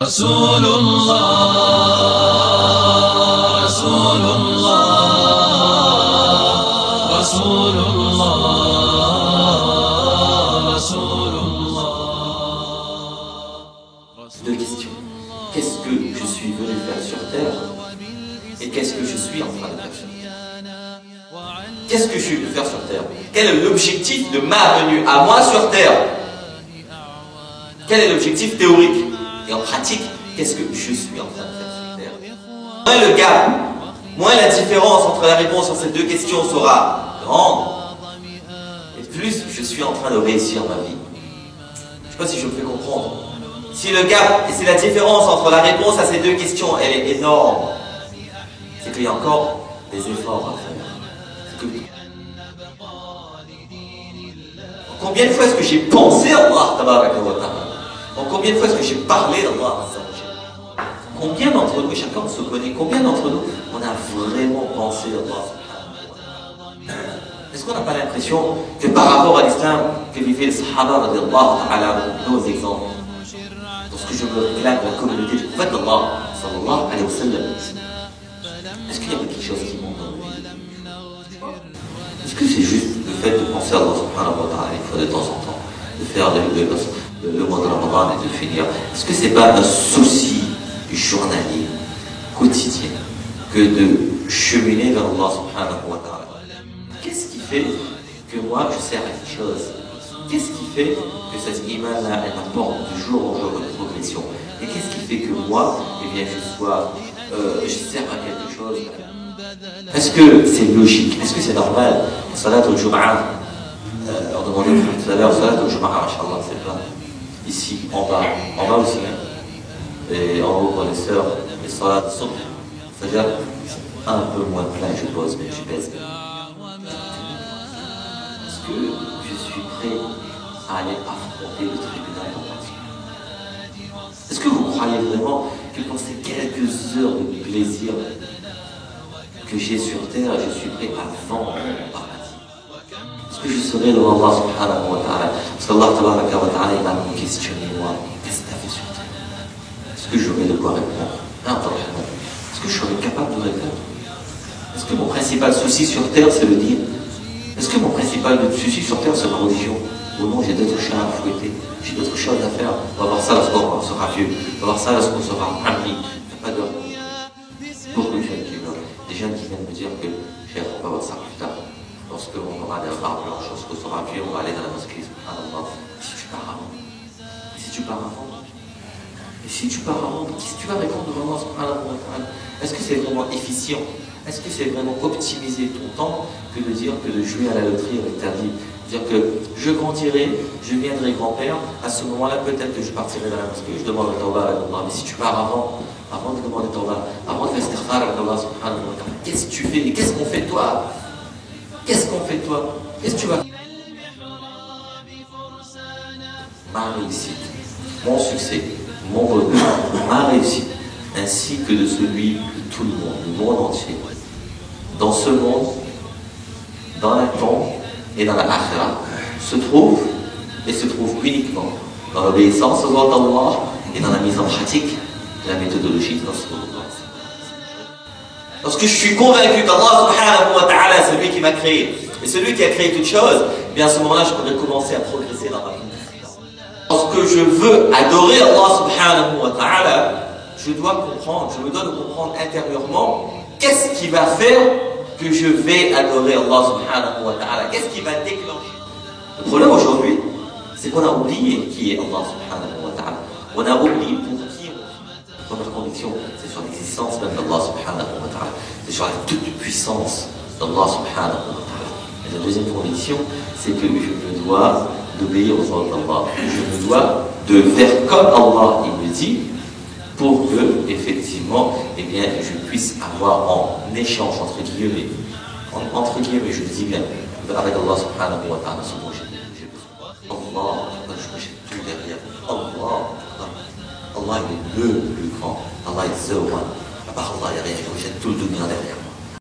رسول الله رسول الله رسول الله رسول الله. Deux questions. Qu'est-ce que je suis venu faire sur terre et qu'est-ce que je suis en train de faire sur terre? Qu'est-ce que je suis venu faire sur terre? Quel est l'objectif de ma venue à moi sur terre? Quel est l'objectif théorique? Et en pratique, qu'est-ce que je suis en train de faire sur terre? Moins le gap, moins la différence entre la réponse sur ces deux questions sera grande, et plus je suis en train de réussir ma vie. Je ne sais pas si je me fais comprendre. Si le gap et si la différence entre la réponse à ces deux questions elle est énorme, c'est qu'il y a encore des efforts à faire. Combien de fois est-ce que j'ai pensé à Allah tabaraka wa ta'ala? Combien de fois est-ce que j'ai parlé d'Allah? Combien d'entre nous, chacun se connaît, combien d'entre nous on a vraiment pensé à Allah? Est-ce qu'on n'a pas l'impression que par rapport à l'islam que vivaient les Sahaba radiallahu ta'ala, nos exemples, lorsque je me réclame la communauté du prophète d'Allah sallallahu alayhi wa sallam, est-ce qu'il y avait quelque chose qui monte dans nos vies? Est-ce que c'est juste le fait de penser à Allah subhanahu wa ta'ala une fois de temps en temps, de faire le mois de Ramadan et de finir? Est-ce que c'est pas un souci journalier, quotidien, que de cheminer vers Allah subhanahu wa ta'ala? Qu'est-ce qui fait que moi je sers à quelque chose? Qu'est-ce qui fait que cette iman-là elle m'apporte du jour au jour de progression? Et qu'est-ce qui fait que moi, eh bien, je sers à quelque chose? Est-ce que c'est logique? Est-ce que c'est normal? Salat al-Jum'a, on demandait tout à l'heure, Salat al-Jum'a, Inch'Allah, c'est pas ici, en bas aussi, hein. Et en haut pour les sœurs, les Salat al-Subh, c'est-à-dire un peu moins plein, je pose, mais je pèse. Est-ce que je suis prêt à aller affronter le tribunal en particulier? Est-ce que vous croyez vraiment que pour ces quelques heures de plaisir que j'ai sur terre, je suis prêt à vendre mon paradis? Est-ce que je serai devant Allah subhanahu wa ta'ala? Parce qu'Allah tabaraka wa ta'ala il m'a questionné, moi, qu'est-ce que tu as fait sur terre? Est-ce que j'aurai de quoi répondre? Est-ce que je serai capable de répondre? Est-ce que mon principal souci sur terre c'est le dire? Est-ce que mon principal souci sur terre c'est la religion? Ou non, j'ai d'autres chiens à fouetter, j'ai d'autres choses à faire. On va voir ça lorsqu'on sera vieux, on va voir ça lorsqu'on sera ami. Il n'y a pas de... Beaucoup de jeunes qui veulent. Des jeunes qui viennent me dire que, cher, on va voir ça plus tard. Lorsqu'on aura des barbes blanches, lorsqu'on sera vieux, on va aller dans la mosquée. Subhanallah. Si tu pars avant. Si tu pars avant. Et si tu pars avant, qu'est-ce que tu vas répondre devant Allah subhanahu wa ta'ala? Est-ce que c'est vraiment efficient? Est-ce que c'est vraiment optimiser ton temps que de dire que de jouer à la loterie avec ta vie? Dire que je grandirai, je viendrai grand-père, à ce moment-là peut-être que je partirai dans la mosquée, je demande le tawbah à Allah. Mais si tu pars avant de demander tawbah, avant de faire istighfar à Allah subhanahu wa ta'ala, qu'est-ce que tu fais? Et qu'est-ce qu'on fait de toi? Qu'est-ce qu'on fait de toi? Qu'est-ce que tu vas faire? Ma réussite, mon succès, mon bonheur, ma réussite, ainsi que de celui de tout le monde entier, dans ce monde, dans la tombe et dans la akhira, se trouve uniquement dans l'obéissance aux ordres d'Allah et dans la mise en pratique de la méthodologie de notre Allah. Lorsque je suis convaincu qu'Allah subhanahu wa ta'ala c'est lui qui m'a créé, et celui qui a créé toute chose, eh bien à ce moment-là je pourrais commencer à progresser dans ma vie. Lorsque je veux adorer Allah subhanahu wa ta'ala, je dois comprendre, je me dois de comprendre intérieurement qu'est-ce qui va faire que je vais adorer Allah subhanahu wa ta'ala. Qu'est-ce qui va déclencher? Le problème aujourd'hui, c'est qu'on a oublié qui est Allah subhanahu wa ta'ala. On a oublié pour qui on vit. La première conviction, c'est sur l'existence même d'Allah subhanahu wa ta'ala. C'est sur la toute puissance d'Allah subhanahu wa ta'ala. Et la deuxième conviction, c'est que je me dois d'obéir aux ordres d'Allah. Je me dois de faire comme Allah il me dit, pour que, effectivement, eh bien, je puisse avoir en échange, entre guillemets, je le dis bien, avec Allah subhanahu wa ta'ala, ce dont j'ai besoin. Allah, je rejette tout derrière. Allah, il est le plus grand. Allah est the one. À part Allah, il n'y a rien, je rejette tout le dunya derrière.